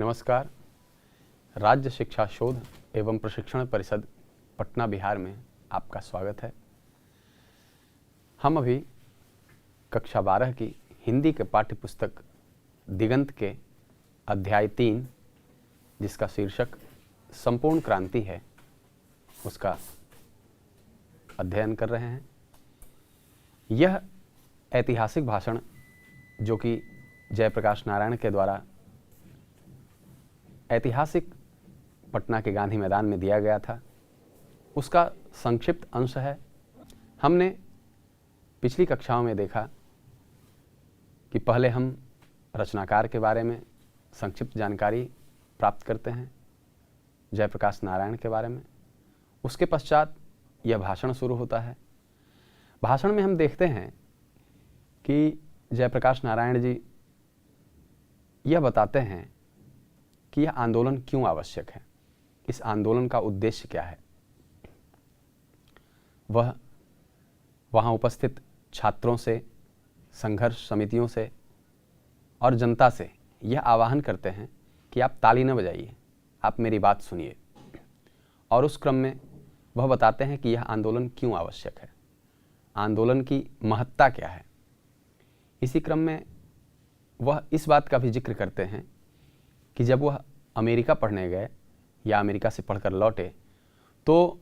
नमस्कार। राज्य शिक्षा शोध एवं प्रशिक्षण परिषद पटना बिहार में आपका स्वागत है। हम अभी कक्षा 12 की हिंदी के पाठ्य पुस्तक दिगंत के अध्याय 3, जिसका शीर्षक संपूर्ण क्रांति है, उसका अध्ययन कर रहे हैं। यह ऐतिहासिक भाषण जो कि जयप्रकाश नारायण के द्वारा ऐतिहासिक पटना के गांधी मैदान में दिया गया था, उसका संक्षिप्त अंश है। हमने पिछली कक्षाओं में देखा कि पहले हम रचनाकार के बारे में संक्षिप्त जानकारी प्राप्त करते हैं, जयप्रकाश नारायण के बारे में। उसके पश्चात यह भाषण शुरू होता है। भाषण में हम देखते हैं कि जयप्रकाश नारायण जी यह बताते हैं कि यह आंदोलन क्यों आवश्यक है, इस आंदोलन का उद्देश्य क्या है। वह वहाँ उपस्थित छात्रों से, संघर्ष समितियों से और जनता से यह आह्वान करते हैं कि आप ताली न बजाइए, आप मेरी बात सुनिए। और उस क्रम में वह बताते हैं कि यह आंदोलन क्यों आवश्यक है, आंदोलन की महत्ता क्या है। इसी क्रम में वह इस बात का भी जिक्र करते हैं कि जब वह अमेरिका पढ़ने गए या अमेरिका से पढ़कर लौटे तो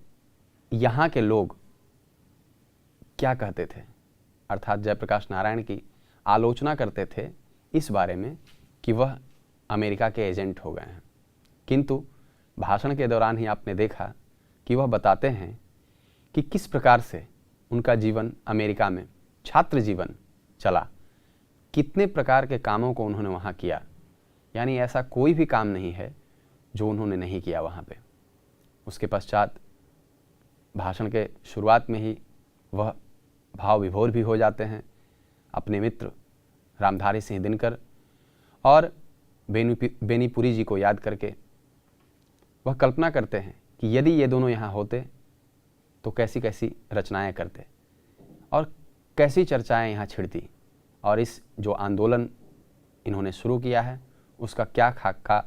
यहाँ के लोग क्या कहते थे, अर्थात जयप्रकाश नारायण की आलोचना करते थे इस बारे में कि वह अमेरिका के एजेंट हो गए हैं। किंतु भाषण के दौरान ही आपने देखा कि वह बताते हैं कि किस प्रकार से उनका जीवन अमेरिका में छात्र जीवन चला, कितने प्रकार के कामों को उन्होंने वहाँ किया। यानी ऐसा कोई भी काम नहीं है जो उन्होंने नहीं किया वहाँ पे। उसके पश्चात भाषण के शुरुआत में ही वह भाव विभोर भी हो जाते हैं अपने मित्र रामधारी सिंह दिनकर और बेनीपुरी जी को याद करके। वह कल्पना करते हैं कि यदि ये दोनों यहाँ होते तो कैसी कैसी रचनाएं करते और कैसी चर्चाएं यहाँ छिड़ती, और इस जो आंदोलन इन्होंने शुरू किया है उसका क्या खाका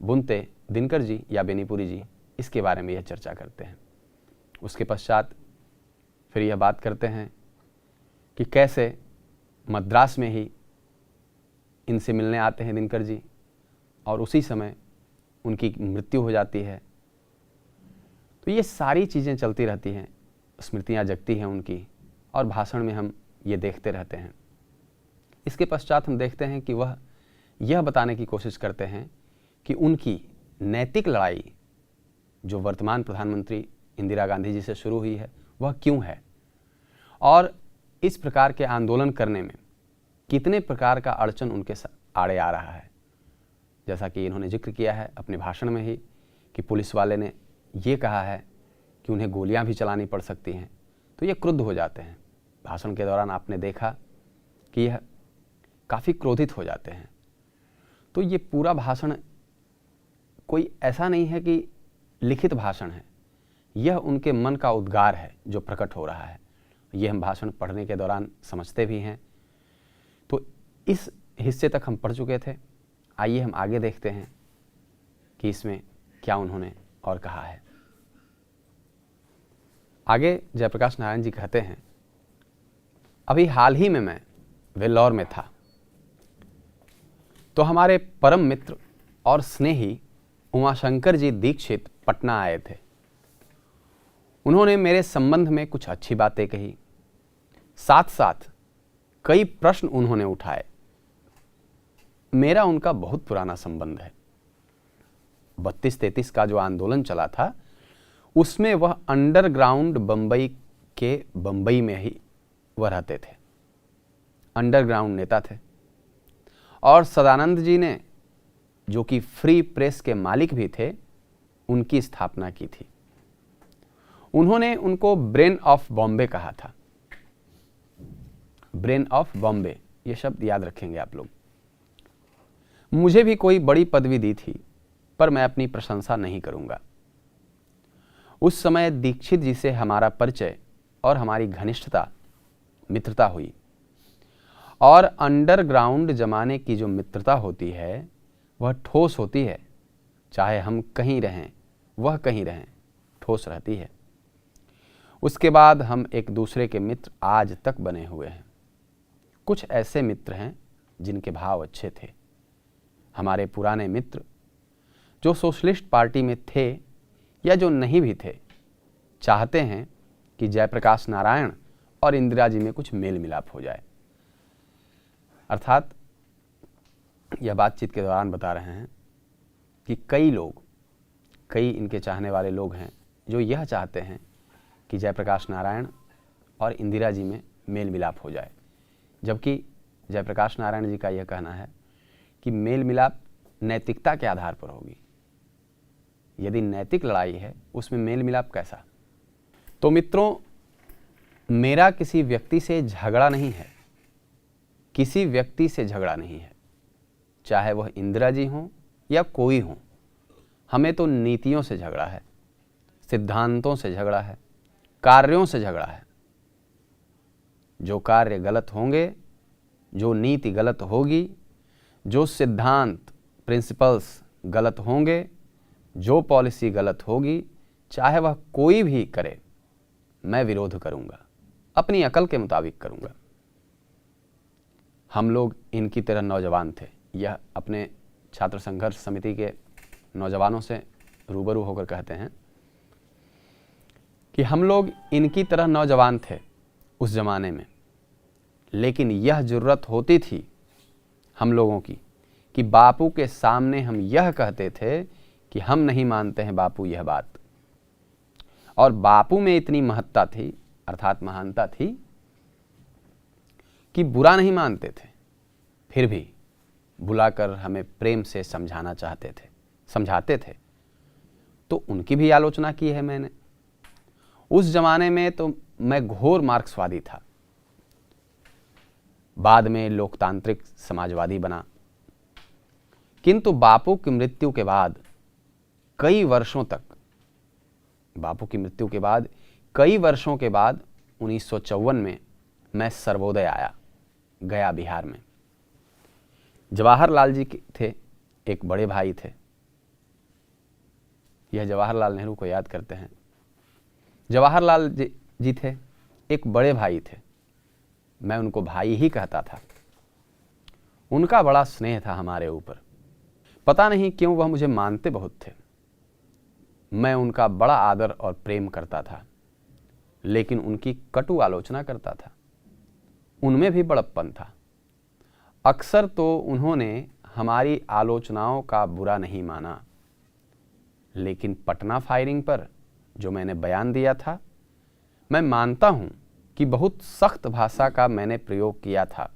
बुनते दिनकर जी या बेनीपुरी जी, इसके बारे में यह चर्चा करते हैं। उसके पश्चात फिर यह बात करते हैं कि कैसे मद्रास में ही इनसे मिलने आते हैं दिनकर जी और उसी समय उनकी मृत्यु हो जाती है। तो ये सारी चीज़ें चलती रहती हैं, स्मृतियाँ जगती हैं उनकी, और भाषण में हम ये देखते रहते हैं। इसके पश्चात हम देखते हैं कि वह यह बताने की कोशिश करते हैं कि उनकी नैतिक लड़ाई जो वर्तमान प्रधानमंत्री इंदिरा गांधी जी से शुरू हुई है वह क्यों है, और इस प्रकार के आंदोलन करने में कितने प्रकार का अड़चन उनके आड़े आ रहा है। जैसा कि इन्होंने जिक्र किया है अपने भाषण में ही कि पुलिस वाले ने ये कहा है कि उन्हें गोलियां भी चलानी पड़ सकती हैं, तो ये क्रुद्ध हो जाते हैं। भाषण के दौरान आपने देखा कि यह काफ़ी क्रोधित हो जाते हैं। तो ये पूरा भाषण कोई ऐसा नहीं है कि लिखित भाषण है, यह उनके मन का उद्गार है जो प्रकट हो रहा है। ये हम भाषण पढ़ने के दौरान समझते भी हैं। तो इस हिस्से तक हम पढ़ चुके थे। आइए हम आगे देखते हैं कि इसमें क्या उन्होंने और कहा है। आगे जयप्रकाश नारायण जी कहते हैं, अभी हाल ही में मैं वेल्लोर में था तो हमारे परम मित्र और स्नेही उमाशंकर जी दीक्षित पटना आए थे। उन्होंने मेरे संबंध में कुछ अच्छी बातें कही, साथ साथ कई प्रश्न उन्होंने उठाए। मेरा उनका बहुत पुराना संबंध है। 32-33 का जो आंदोलन चला था उसमें वह अंडरग्राउंड बम्बई के बम्बई में ही वह रहते थे, अंडरग्राउंड नेता थे। और सदानंद जी ने, जो कि फ्री प्रेस के मालिक भी थे, उनकी स्थापना की थी। उन्होंने उनको ब्रेन ऑफ बॉम्बे कहा था। ब्रेन ऑफ बॉम्बे, ये शब्द याद रखेंगे आप लोग। मुझे भी कोई बड़ी पदवी दी थी, पर मैं अपनी प्रशंसा नहीं करूंगा। उस समय दीक्षित जी से हमारा परिचय और हमारी घनिष्ठता, मित्रता हुई। और अंडरग्राउंड जमाने की जो मित्रता होती है वह ठोस होती है, चाहे हम कहीं रहें वह कहीं रहें, ठोस रहती है। उसके बाद हम एक दूसरे के मित्र आज तक बने हुए हैं। कुछ ऐसे मित्र हैं जिनके भाव अच्छे थे। हमारे पुराने मित्र जो सोशलिस्ट पार्टी में थे या जो नहीं भी थे, चाहते हैं कि जयप्रकाश नारायण और इंदिरा जी में कुछ मेल मिलाप हो जाए। अर्थात यह बातचीत के दौरान बता रहे हैं कि कई इनके चाहने वाले लोग हैं जो यह चाहते हैं कि जयप्रकाश नारायण और इंदिरा जी में मेल मिलाप हो जाए, जबकि जयप्रकाश नारायण जी का यह कहना है कि मेल मिलाप नैतिकता के आधार पर होगी। यदि नैतिक लड़ाई है उसमें मेल मिलाप कैसा? तो मित्रों, मेरा किसी व्यक्ति से झगड़ा नहीं है, किसी व्यक्ति से झगड़ा नहीं है, चाहे वह इंदिरा जी हों या कोई हो। हमें तो नीतियों से झगड़ा है, सिद्धांतों से झगड़ा है, कार्यों से झगड़ा है। जो कार्य गलत होंगे, जो नीति गलत होगी, जो सिद्धांत प्रिंसिपल्स गलत होंगे, जो पॉलिसी गलत होगी, चाहे वह कोई भी करे, मैं विरोध करूंगा, अपनी अकल के मुताबिक करूंगा। हम लोग इनकी तरह नौजवान थे। यह अपने छात्र संघर्ष समिति के नौजवानों से रूबरू होकर कहते हैं कि हम लोग इनकी तरह नौजवान थे उस जमाने में, लेकिन यह जरूरत होती थी हम लोगों की कि बापू के सामने हम यह कहते थे कि हम नहीं मानते हैं बापू यह बात। और बापू में इतनी महत्ता थी, अर्थात महानता थी, कि बुरा नहीं मानते थे, फिर भी बुलाकर हमें प्रेम से समझाते थे। तो उनकी भी आलोचना की है मैंने। उस जमाने में तो मैं घोर मार्क्सवादी था, बाद में लोकतांत्रिक समाजवादी बना, किंतु बापू की मृत्यु के बाद कई वर्षों के बाद 1954 में मैं सर्वोदय आया, गया बिहार में। जवाहरलाल जी थे, एक बड़े भाई थे। यह जवाहरलाल नेहरू को याद करते हैं। जवाहरलाल जी थे, एक बड़े भाई थे। मैं उनको भाई ही कहता था। उनका बड़ा स्नेह था हमारे ऊपर। पता नहीं क्यों वह मुझे मानते बहुत थे। मैं उनका बड़ा आदर और प्रेम करता था, लेकिन उनकी कटु आलोचना करता था। उनमें भी बड़प्पन था। अक्सर तो उन्होंने हमारी आलोचनाओं का बुरा नहीं माना, लेकिन पटना फायरिंग पर जो मैंने बयान दिया था, मैं मानता हूं कि बहुत सख्त भाषा का मैंने प्रयोग किया था।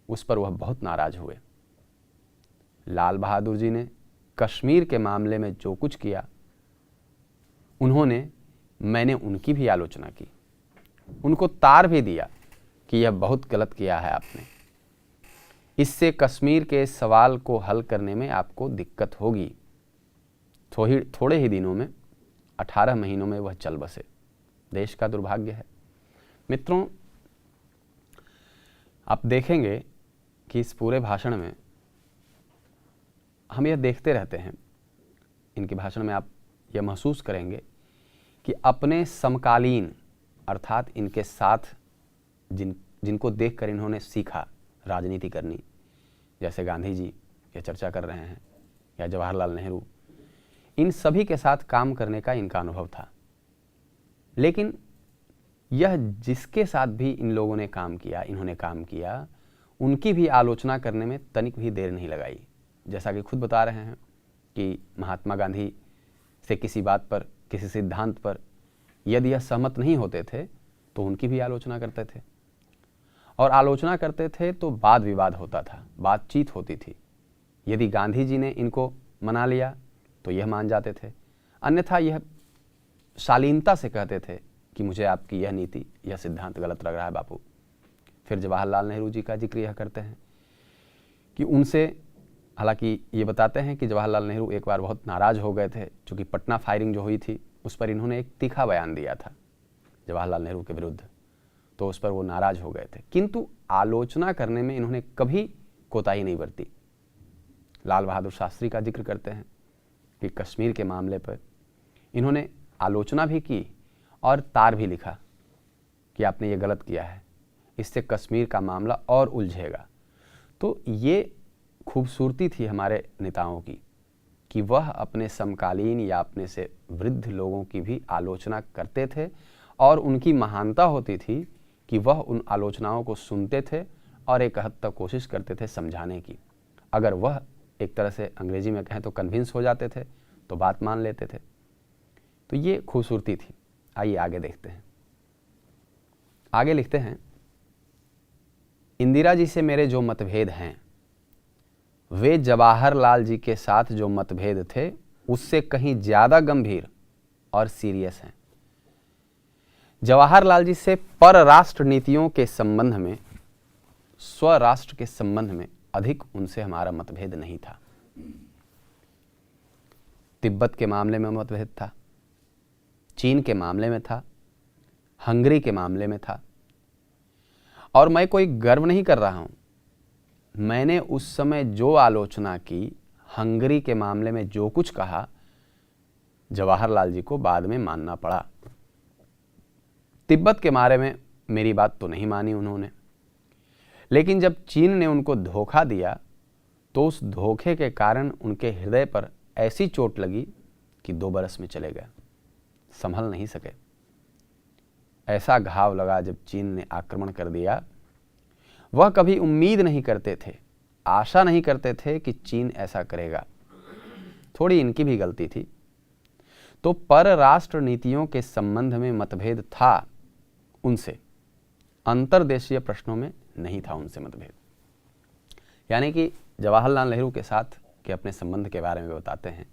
उस पर वह बहुत नाराज हुए। लाल बहादुर जी ने कश्मीर के मामले में जो कुछ किया, मैंने उनकी भी आलोचना की, उनको तार भी दिया कि यह बहुत गलत किया है आपने। इससे कश्मीर के सवाल को हल करने में आपको दिक्कत होगी। थोड़े ही दिनों में, 18 महीनों में वह चल बसे। देश का दुर्भाग्य है। मित्रों, आप देखेंगे कि इस पूरे भाषण में हम यह देखते रहते हैं, इनके भाषण में आप यह महसूस करेंगे कि अपने समकालीन, अर्थात इनके साथ जिनको देखकर इन्होंने सीखा राजनीति करनी, जैसे गांधी जी ये चर्चा कर रहे हैं, या जवाहरलाल नेहरू, इन सभी के साथ काम करने का इनका अनुभव था। लेकिन यह जिसके साथ भी इन लोगों ने काम किया, इन्होंने काम किया, उनकी भी आलोचना करने में तनिक भी देर नहीं लगाई। जैसा कि खुद बता रहे हैं कि महात्मा गांधी से किसी बात पर, किसी सिद्धांत पर यदि यह सहमत नहीं होते थे तो उनकी भी आलोचना करते थे, और आलोचना करते थे तो वाद विवाद होता था, बातचीत होती थी। यदि गांधी जी ने इनको मना लिया तो यह मान जाते थे, अन्यथा यह शालीनता से कहते थे कि मुझे आपकी यह नीति, यह सिद्धांत गलत लग रहा है बापू। फिर जवाहरलाल नेहरू जी का जिक्र यह करते हैं कि उनसे, हालांकि ये बताते हैं कि जवाहरलाल नेहरू एक बार बहुत नाराज़ हो गए थे, क्योंकि पटना फायरिंग जो हुई थी उस पर इन्होंने एक तीखा बयान दिया था जवाहरलाल नेहरू के विरुद्ध, तो उस पर वो नाराज़ हो गए थे। किंतु आलोचना करने में इन्होंने कभी कोताही नहीं बरती। लाल बहादुर शास्त्री का जिक्र करते हैं कि कश्मीर के मामले पर इन्होंने आलोचना भी की और तार भी लिखा कि आपने ये गलत किया है, इससे कश्मीर का मामला और उलझेगा। तो ये खूबसूरती थी हमारे नेताओं की कि वह अपने समकालीन या अपने से वृद्ध लोगों की भी आलोचना करते थे और उनकी महानता होती थी कि वह उन आलोचनाओं को सुनते थे और एक हद तक कोशिश करते थे समझाने की। अगर वह एक तरह से अंग्रेजी में कहें तो कन्विंस हो जाते थे तो बात मान लेते थे। तो ये खूबसूरती थी। आइए आगे देखते हैं। आगे लिखते हैं, इंदिरा जी से मेरे जो मतभेद हैं वे जवाहरलाल जी के साथ जो मतभेद थे उससे कहीं ज़्यादा गंभीर और सीरियस हैं। जवाहरलाल जी से परराष्ट्र नीतियों के संबंध में, स्वराष्ट्र के संबंध में अधिक उनसे हमारा मतभेद नहीं था। तिब्बत के मामले में मतभेद था, चीन के मामले में था, हंगरी के मामले में था। और मैं कोई गर्व नहीं कर रहा हूं, मैंने उस समय जो आलोचना की, हंगरी के मामले में जो कुछ कहा, जवाहरलाल जी को बाद में मानना पड़ा। तिब्बत के बारे में मेरी बात तो नहीं मानी उन्होंने, लेकिन जब चीन ने उनको धोखा दिया तो उस धोखे के कारण उनके हृदय पर ऐसी चोट लगी कि 2 बरस में चले गए, संभल नहीं सके। ऐसा घाव लगा जब चीन ने आक्रमण कर दिया। वह कभी उम्मीद नहीं करते थे, आशा नहीं करते थे कि चीन ऐसा करेगा। थोड़ी इनकी भी गलती थी। तो परराष्ट्र नीतियों के संबंध में मतभेद था उनसे, अंतर्देशीय प्रश्नों में नहीं था उनसे मतभेद। यानी कि जवाहरलाल नेहरू के साथ के अपने संबंध के बारे में बताते हैं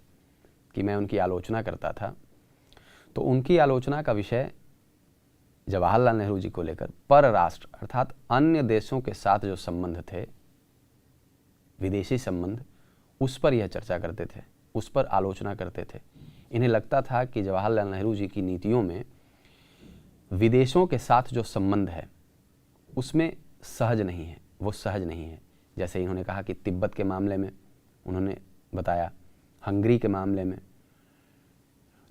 कि मैं उनकी आलोचना करता था, तो उनकी आलोचना का विषय जवाहरलाल नेहरू जी को लेकर परराष्ट्र अर्थात अन्य देशों के साथ जो संबंध थे, विदेशी संबंध, उस पर यह चर्चा करते थे, उस पर आलोचना करते थे। इन्हें लगता था कि जवाहरलाल नेहरू जी की नीतियों में विदेशों के साथ जो संबंध है उसमें सहज नहीं है, वो सहज नहीं है। जैसे इन्होंने कहा कि तिब्बत के मामले में उन्होंने बताया, हंगरी के मामले में,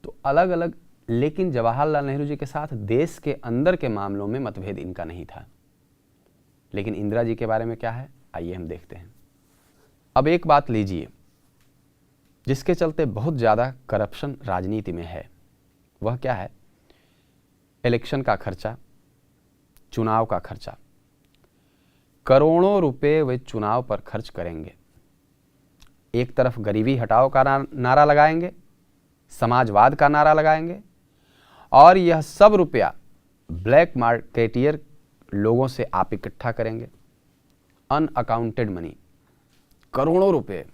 तो अलग अलग। लेकिन जवाहरलाल नेहरू जी के साथ देश के अंदर के मामलों में मतभेद इनका नहीं था। लेकिन इंदिरा जी के बारे में क्या है, आइए हम देखते हैं। अब एक बात लीजिए जिसके चलते बहुत ज़्यादा करप्शन राजनीति में है, वह क्या है? इलेक्शन का खर्चा, चुनाव का खर्चा। करोड़ों रुपए वे चुनाव पर खर्च करेंगे। एक तरफ गरीबी हटाओ का नारा लगाएंगे, समाजवाद का नारा लगाएंगे, और यह सब रुपया ब्लैक मार्केटियर लोगों से आप इकट्ठा करेंगे। अनअकाउंटेड मनी, करोड़ों रुपए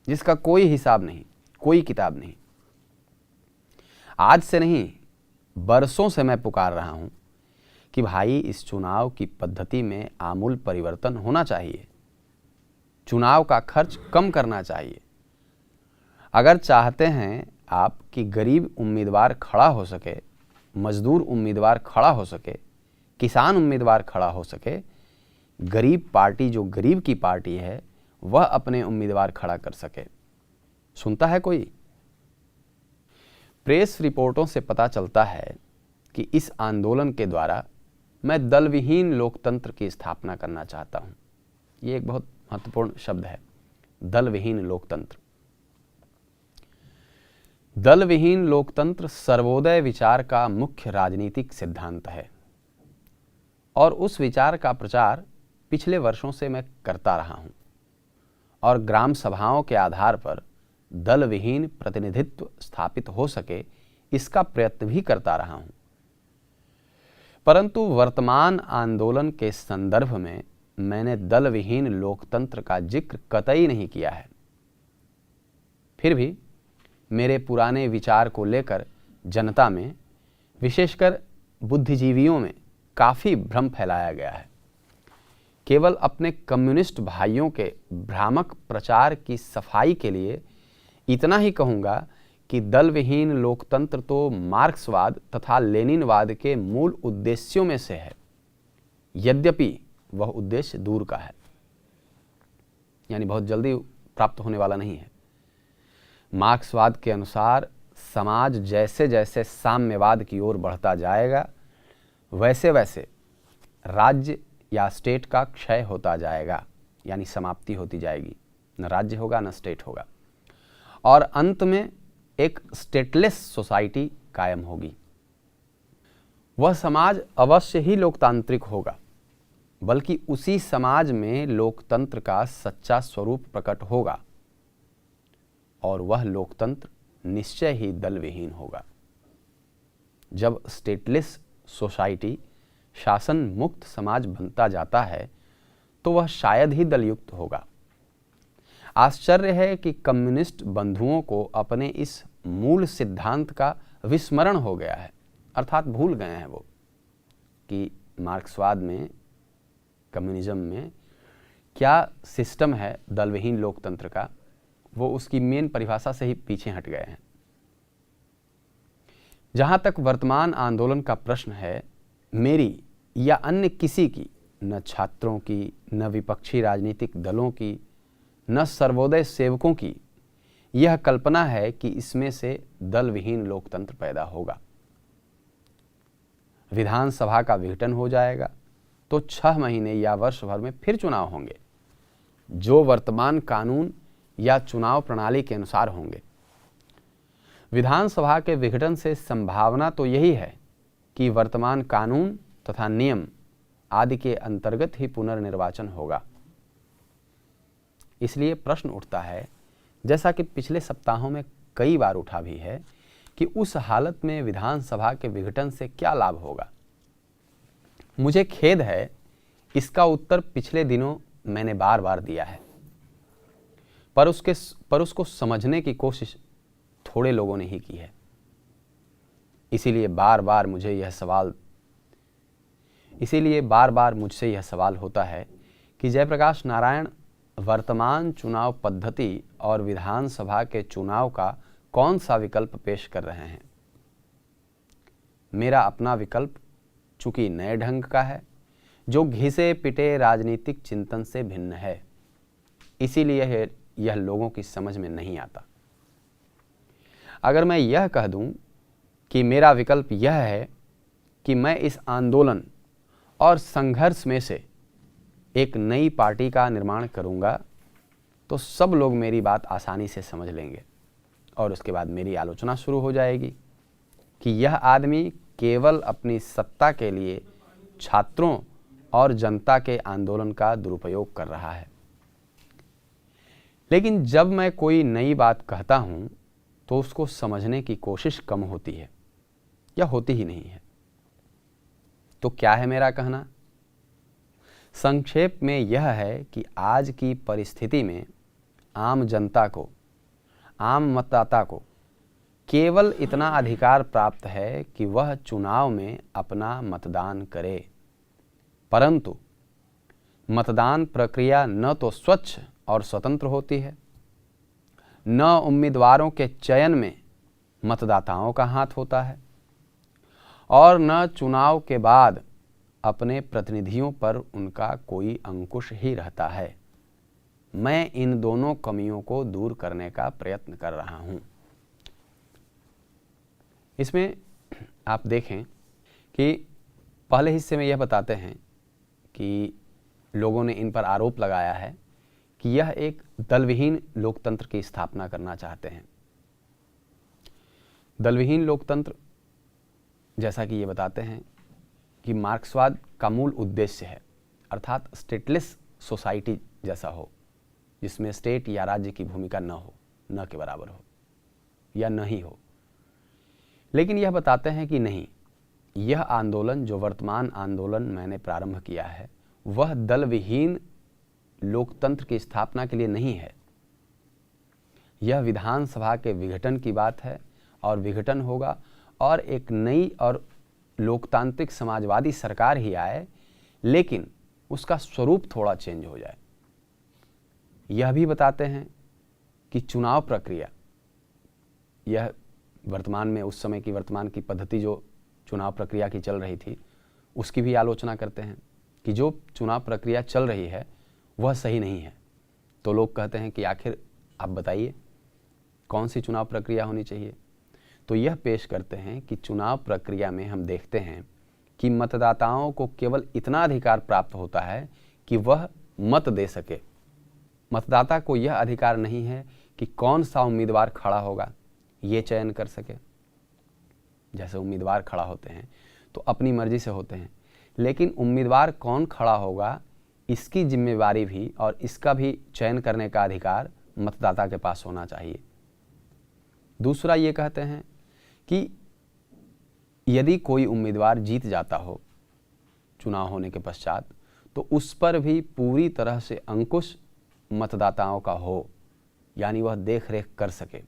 जिसका कोई हिसाब नहीं, कोई किताब नहीं। आज से नहीं, बरसों से मैं पुकार रहा हूं कि भाई इस चुनाव की पद्धति में आमूल परिवर्तन होना चाहिए, चुनाव का खर्च कम करना चाहिए। अगर चाहते हैं आप कि गरीब उम्मीदवार खड़ा हो सके, मजदूर उम्मीदवार खड़ा हो सके, किसान उम्मीदवार खड़ा हो सके, गरीब पार्टी जो गरीब की पार्टी है वह अपने उम्मीदवार खड़ा कर सके। सुनता है कोई? प्रेस रिपोर्टों से पता चलता है कि इस आंदोलन के द्वारा मैं दलविहीन लोकतंत्र की स्थापना करना चाहता हूं। ये एक बहुत महत्वपूर्ण शब्द है, दलविहीन लोकतंत्र। दलविहीन लोकतंत्र सर्वोदय विचार का मुख्य राजनीतिक सिद्धांत है और उस विचार का प्रचार पिछले वर्षों से मैं करता रहा हूं और ग्राम सभाओं के आधार पर दलविहीन प्रतिनिधित्व स्थापित हो सके इसका प्रयत्न भी करता रहा हूं। परंतु वर्तमान आंदोलन के संदर्भ में मैंने दलविहीन लोकतंत्र का जिक्र कतई नहीं किया है। फिर भी मेरे पुराने विचार को लेकर जनता में, विशेषकर बुद्धिजीवियों में काफ़ी भ्रम फैलाया गया है। केवल अपने कम्युनिस्ट भाइयों के भ्रामक प्रचार की सफाई के लिए इतना ही कहूँगा कि दलविहीन लोकतंत्र तो मार्क्सवाद तथा लेनिनवाद के मूल उद्देश्यों में से है, यद्यपि वह उद्देश्य दूर का है। यानी बहुत जल्दी प्राप्त होने वाला नहीं है। मार्क्सवाद के अनुसार समाज जैसे जैसे साम्यवाद की ओर बढ़ता जाएगा वैसे वैसे राज्य या स्टेट का क्षय होता जाएगा, यानी समाप्ति होती जाएगी। न राज्य होगा न स्टेट होगा, और अंत में एक स्टेटलेस सोसाइटी कायम होगी। वह समाज अवश्य ही लोकतांत्रिक होगा, बल्कि उसी समाज में लोकतंत्र का सच्चा स्वरूप प्रकट होगा, और वह लोकतंत्र निश्चय ही दल विहीन होगा। जब स्टेटलेस सोसाइटी शासन मुक्त समाज बनता जाता है तो वह शायद ही दलयुक्त होगा। आश्चर्य है कि कम्युनिस्ट बंधुओं को अपने इस मूल सिद्धांत का विस्मरण हो गया है, अर्थात भूल गए हैं वो कि मार्क्सवाद में, कम्युनिज्म में क्या सिस्टम है दलविहीन लोकतंत्र का। वो उसकी मेन परिभाषा से ही पीछे हट गए हैं। जहां तक वर्तमान आंदोलन का प्रश्न है, मेरी या अन्य किसी की, न छात्रों की, न विपक्षी राजनीतिक दलों की, न सर्वोदय सेवकों की यह कल्पना है कि इसमें से दल विहीन लोकतंत्र पैदा होगा। विधानसभा का विघटन हो जाएगा तो 6 महीने या वर्ष भर में फिर चुनाव होंगे, जो वर्तमान कानून या चुनाव प्रणाली के अनुसार होंगे। विधानसभा के विघटन से संभावना तो यही है कि वर्तमान कानून तथा नियम आदि के अंतर्गत ही पुनर्निर्वाचन होगा। इसलिए प्रश्न उठता है, जैसा कि पिछले सप्ताहों में कई बार उठा भी है, कि उस हालत में विधानसभा के विघटन से क्या लाभ होगा। मुझे खेद है, इसका उत्तर पिछले दिनों मैंने बार बार दिया है, पर उसको समझने की कोशिश थोड़े लोगों ने ही की है। इसीलिए बार बार मुझसे यह सवाल होता है कि जयप्रकाश नारायण वर्तमान चुनाव पद्धति और विधानसभा के चुनाव का कौन सा विकल्प पेश कर रहे हैं। मेरा अपना विकल्प चूंकि नए ढंग का है, जो घिसे पिटे राजनीतिक चिंतन से भिन्न है, इसीलिए यह लोगों की समझ में नहीं आता। अगर मैं यह कह दूं कि मेरा विकल्प यह है कि मैं इस आंदोलन और संघर्ष में से एक नई पार्टी का निर्माण करूंगा, तो सब लोग मेरी बात आसानी से समझ लेंगे और उसके बाद मेरी आलोचना शुरू हो जाएगी कि यह आदमी केवल अपनी सत्ता के लिए छात्रों और जनता के आंदोलन का दुरुपयोग कर रहा है। लेकिन जब मैं कोई नई बात कहता हूं तो उसको समझने की कोशिश कम होती है या होती ही नहीं है। तो क्या है मेरा कहना? संक्षेप में यह है कि आज की परिस्थिति में आम जनता को, आम मतदाता को केवल इतना अधिकार प्राप्त है कि वह चुनाव में अपना मतदान करे, परंतु मतदान प्रक्रिया न तो स्वच्छ और स्वतंत्र होती है, न उम्मीदवारों के चयन में मतदाताओं का हाथ होता है, और न चुनाव के बाद अपने प्रतिनिधियों पर उनका कोई अंकुश ही रहता है। मैं इन दोनों कमियों को दूर करने का प्रयत्न कर रहा हूं। इसमें आप देखें कि पहले हिस्से में यह बताते हैं कि लोगों ने इन पर आरोप लगाया है कि यह एक दलविहीन लोकतंत्र की स्थापना करना चाहते हैं। दलविहीन लोकतंत्र, जैसा कि ये बताते हैं कि मार्क्सवाद का मूल उद्देश्य है, अर्थात स्टेटलेस सोसाइटी जैसा हो, जिसमें स्टेट या राज्य की भूमिका न हो, न के बराबर हो या न ही हो। लेकिन यह बताते हैं कि नहीं, यह आंदोलन, जो वर्तमान आंदोलन मैंने प्रारंभ किया है, वह दल विहीन लोकतंत्र की स्थापना के लिए नहीं है। यह विधानसभा के विघटन की बात है, और विघटन होगा और एक नई और लोकतांत्रिक समाजवादी सरकार ही आए, लेकिन उसका स्वरूप थोड़ा चेंज हो जाए। यह भी बताते हैं कि चुनाव प्रक्रिया, यह वर्तमान में, उस समय की वर्तमान की पद्धति जो चुनाव प्रक्रिया की चल रही थी, उसकी भी आलोचना करते हैं कि जो चुनाव प्रक्रिया चल रही है वह सही नहीं है। तो लोग कहते हैं कि आखिर आप बताइए कौन सी चुनाव प्रक्रिया होनी चाहिए। तो यह पेश करते हैं कि चुनाव प्रक्रिया में हम देखते हैं कि मतदाताओं को केवल इतना अधिकार प्राप्त होता है कि वह मत दे सके। मतदाता को यह अधिकार नहीं है कि कौन सा उम्मीदवार खड़ा होगा ये चयन कर सके। जैसे उम्मीदवार खड़ा होते हैं तो अपनी मर्जी से होते हैं, लेकिन उम्मीदवार कौन खड़ा होगा इसकी जिम्मेवारी भी और इसका भी चयन करने का अधिकार मतदाता के पास होना चाहिए। दूसरा ये कहते हैं कि यदि कोई उम्मीदवार जीत जाता हो चुनाव होने के पश्चात, तो उस पर भी पूरी तरह से अंकुश मतदाताओं का हो, यानी वह देख रेख कर सके।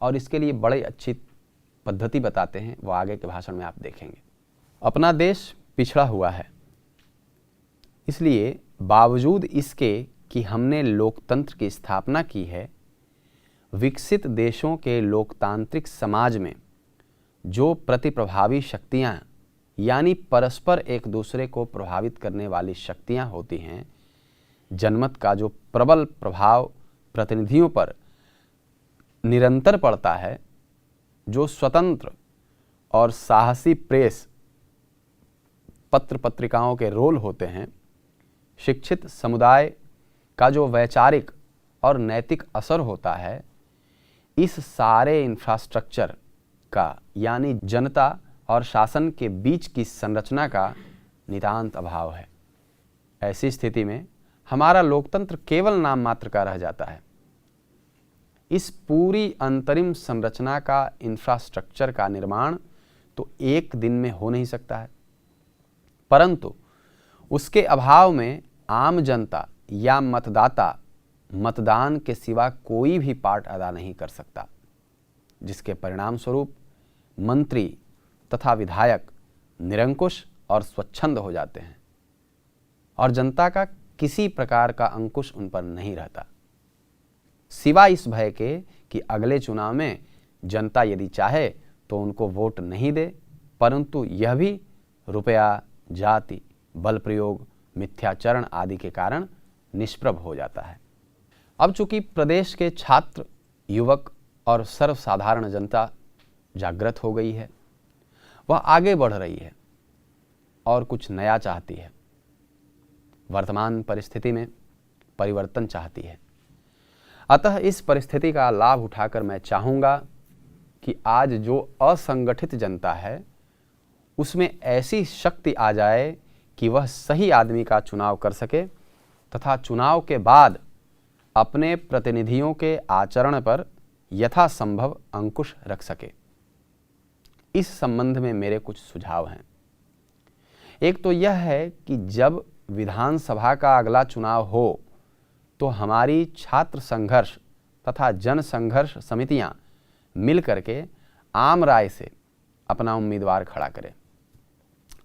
और इसके लिए बड़ी अच्छी पद्धति बताते हैं, वो आगे के भाषण में आप देखेंगे। अपना देश पिछड़ा हुआ है, इसलिए बावजूद इसके कि हमने लोकतंत्र की स्थापना की है, विकसित देशों के लोकतांत्रिक समाज में जो प्रतिप्रभावी शक्तियां यानी परस्पर एक दूसरे को प्रभावित करने वाली शक्तियां होती हैं, जनमत का जो प्रबल प्रभाव प्रतिनिधियों पर निरंतर पड़ता है, जो स्वतंत्र और साहसी प्रेस पत्र पत्रिकाओं के रोल होते हैं, शिक्षित समुदाय का जो वैचारिक और नैतिक असर होता है, इस सारे इंफ्रास्ट्रक्चर का यानी जनता और शासन के बीच की संरचना का नितांत अभाव है। ऐसी स्थिति में हमारा लोकतंत्र केवल नाम मात्र का रह जाता है। इस पूरी अंतरिम संरचना का इंफ्रास्ट्रक्चर का निर्माण तो एक दिन में हो नहीं सकता है, परंतु उसके अभाव में आम जनता या मतदाता मतदान के सिवा कोई भी पार्ट अदा नहीं कर सकता, जिसके परिणाम स्वरूप मंत्री तथा विधायक निरंकुश और स्वच्छंद हो जाते हैं और जनता का किसी प्रकार का अंकुश उन पर नहीं रहता, सिवाय इस भय के कि अगले चुनाव में जनता यदि चाहे तो उनको वोट नहीं दे, परंतु यह भी रुपया, जाति, बल प्रयोग, मिथ्याचरण आदि के कारण निष्प्रभ हो जाता है। अब चूंकि प्रदेश के छात्र, युवक और सर्वसाधारण जनता जागृत हो गई है, वह आगे बढ़ रही है और कुछ नया चाहती है, वर्तमान परिस्थिति में परिवर्तन चाहती है। अतः इस परिस्थिति का लाभ उठाकर मैं चाहूँगा कि आज जो असंगठित जनता है उसमें ऐसी शक्ति आ जाए कि वह सही आदमी का चुनाव कर सके तथा चुनाव के बाद अपने प्रतिनिधियों के आचरण पर यथासंभव अंकुश रख सके। इस संबंध में मेरे कुछ सुझाव हैं। एक तो यह है कि जब विधानसभा का अगला चुनाव हो तो हमारी छात्र संघर्ष तथा जन संघर्ष समितियां मिल करके आम राय से अपना उम्मीदवार खड़ा करें,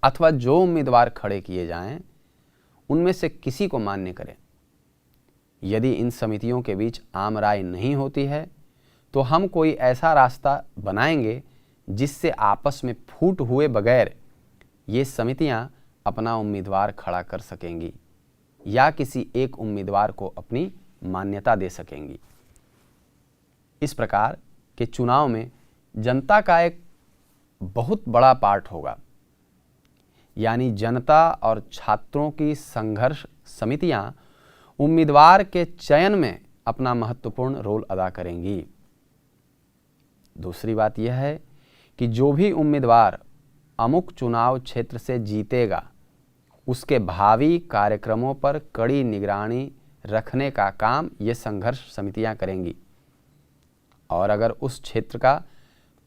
अथवा जो उम्मीदवार खड़े किए जाएं उनमें से किसी को मान्य करें। यदि इन समितियों के बीच आम राय नहीं होती है तो हम कोई ऐसा रास्ता बनाएंगे जिससे आपस में फूट हुए बगैर ये समितियां अपना उम्मीदवार खड़ा कर सकेंगी या किसी एक उम्मीदवार को अपनी मान्यता दे सकेंगी। इस प्रकार के चुनाव में जनता का एक बहुत बड़ा पार्ट होगा, यानी जनता और छात्रों की संघर्ष समितियां उम्मीदवार के चयन में अपना महत्वपूर्ण रोल अदा करेंगी। दूसरी बात यह है कि जो भी उम्मीदवार अमुक चुनाव क्षेत्र से जीतेगा उसके भावी कार्यक्रमों पर कड़ी निगरानी रखने का काम ये संघर्ष समितियां करेंगी और अगर उस क्षेत्र का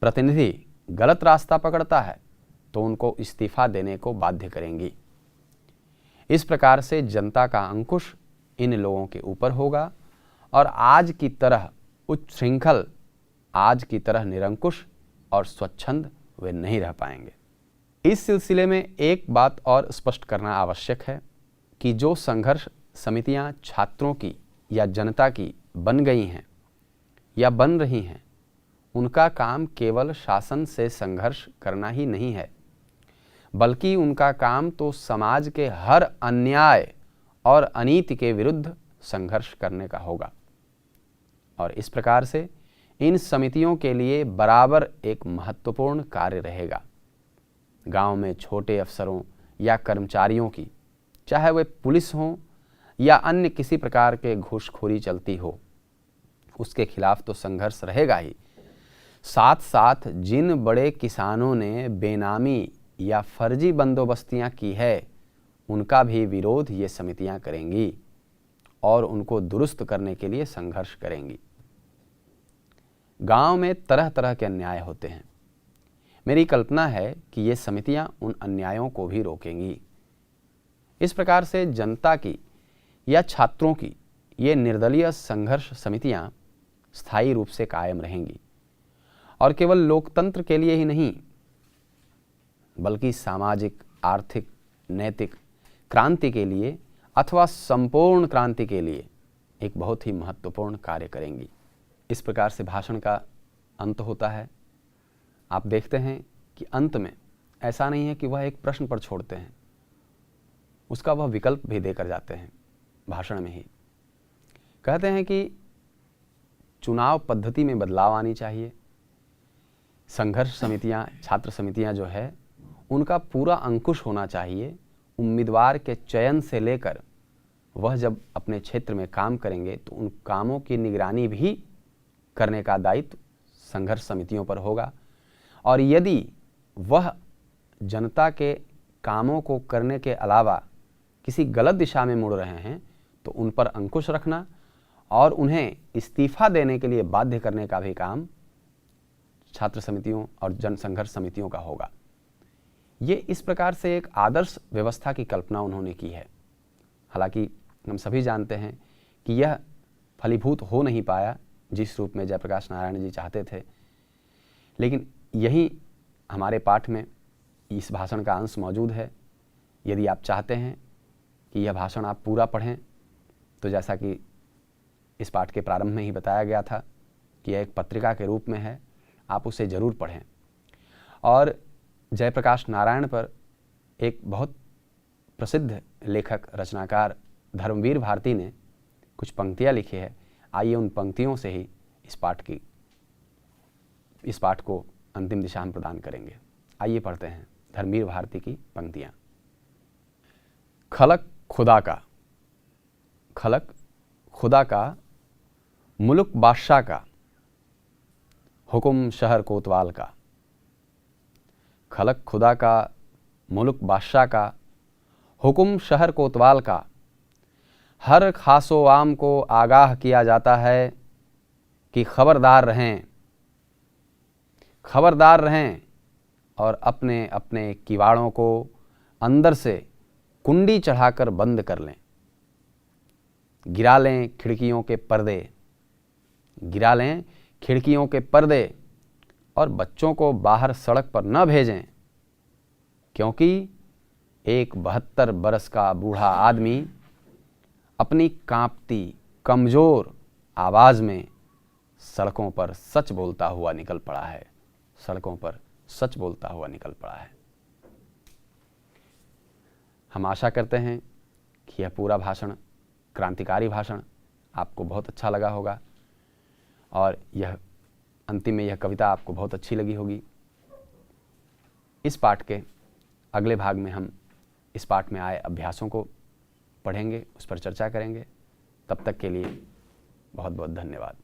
प्रतिनिधि गलत रास्ता पकड़ता है तो उनको इस्तीफा देने को बाध्य करेंगी। इस प्रकार से जनता का अंकुश इन लोगों के ऊपर होगा और आज की तरह उच्छृंखल, आज की तरह निरंकुश और स्वच्छंद वे नहीं रह पाएंगे। इस सिलसिले में एक बात और स्पष्ट करना आवश्यक है कि जो संघर्ष समितियां छात्रों की या जनता की बन गई हैं या बन रही हैं, उनका काम केवल शासन से संघर्ष करना ही नहीं है, बल्कि उनका काम तो समाज के हर अन्याय और अनीति के विरुद्ध संघर्ष करने का होगा। और इस प्रकार से इन समितियों के लिए बराबर एक महत्वपूर्ण कार्य रहेगा। गांव में छोटे अफसरों या कर्मचारियों की, चाहे वे पुलिस हों या अन्य किसी प्रकार के घूसखोरी चलती हो, उसके खिलाफ तो संघर्ष रहेगा ही। साथ साथ जिन बड़े किसानों ने बेनामी या फर्जी बंदोबस्तियां की है, उनका भी विरोध ये समितियां करेंगी और उनको दुरुस्त करने के लिए संघर्ष करेंगी। गांव में तरह तरह के अन्याय होते हैं। मेरी कल्पना है कि ये समितियां उन अन्यायों को भी रोकेंगी। इस प्रकार से जनता की या छात्रों की ये निर्दलीय संघर्ष समितियां स्थायी रूप से कायम रहेंगी और केवल लोकतंत्र के लिए ही नहीं, बल्कि सामाजिक, आर्थिक, नैतिक क्रांति के लिए अथवा संपूर्ण क्रांति के लिए एक बहुत ही महत्वपूर्ण कार्य करेंगी। इस प्रकार से भाषण का अंत होता है। आप देखते हैं कि अंत में ऐसा नहीं है कि वह एक प्रश्न पर छोड़ते हैं, उसका वह विकल्प भी देकर जाते हैं। भाषण में ही कहते हैं कि चुनाव पद्धति में बदलाव आनी चाहिए। संघर्ष समितियां, छात्र समितियां जो है, उनका पूरा अंकुश होना चाहिए। उम्मीदवार के चयन से लेकर वह जब अपने क्षेत्र में काम करेंगे तो उन कामों की निगरानी भी करने का दायित्व संघर्ष समितियों पर होगा। और यदि वह जनता के कामों को करने के अलावा किसी गलत दिशा में मुड़ रहे हैं तो उन पर अंकुश रखना और उन्हें इस्तीफा देने के लिए बाध्य करने का भी काम छात्र समितियों और जन संघर्ष समितियों का होगा। ये इस प्रकार से एक आदर्श व्यवस्था की कल्पना उन्होंने की है। हालांकि हम सभी जानते हैं कि यह फलीभूत हो नहीं पाया जिस रूप में जयप्रकाश नारायण जी चाहते थे, लेकिन यही हमारे पाठ में इस भाषण का अंश मौजूद है। यदि आप चाहते हैं कि यह भाषण आप पूरा पढ़ें तो जैसा कि इस पाठ के प्रारंभ में ही बताया गया था कि यह एक पत्रिका के रूप में है, आप उसे ज़रूर पढ़ें। और जयप्रकाश नारायण पर एक बहुत प्रसिद्ध लेखक, रचनाकार धर्मवीर भारती ने कुछ पंक्तियाँ लिखी है। आइए उन पंक्तियों से ही इस पाठ को अंतिम दिशा हम प्रदान करेंगे। आइए पढ़ते हैं धर्मवीर भारती की पंक्तियाँ। खलक खुदा का, खलक खुदा का, मुल्क बादशाह का, हुक्म शहर कोतवाल का। खलक खुदा का, मुल्क बादशाह का, हुक्म शहर कोतवाल का। हर खासो आम को आगाह किया जाता है कि खबरदार रहें, खबरदार रहें और अपने अपने किवाड़ों को अंदर से कुंडी चढ़ाकर बंद कर लें। गिरा लें खिड़कियों के पर्दे, गिरा लें खिड़कियों के पर्दे और बच्चों को बाहर सड़क पर न भेजें, क्योंकि एक 72 बरस का बूढ़ा आदमी अपनी कांपती कमज़ोर आवाज़ में सड़कों पर सच बोलता हुआ निकल पड़ा है, सड़कों पर सच बोलता हुआ निकल पड़ा है। हम आशा करते हैं कि यह पूरा भाषण, क्रांतिकारी भाषण, आपको बहुत अच्छा लगा होगा और यह अंतिम में यह कविता आपको बहुत अच्छी लगी होगी। इस पाठ के अगले भाग में हम इस पाठ में आए अभ्यासों को पढ़ेंगे, उस पर चर्चा करेंगे। तब तक के लिए बहुत बहुत धन्यवाद।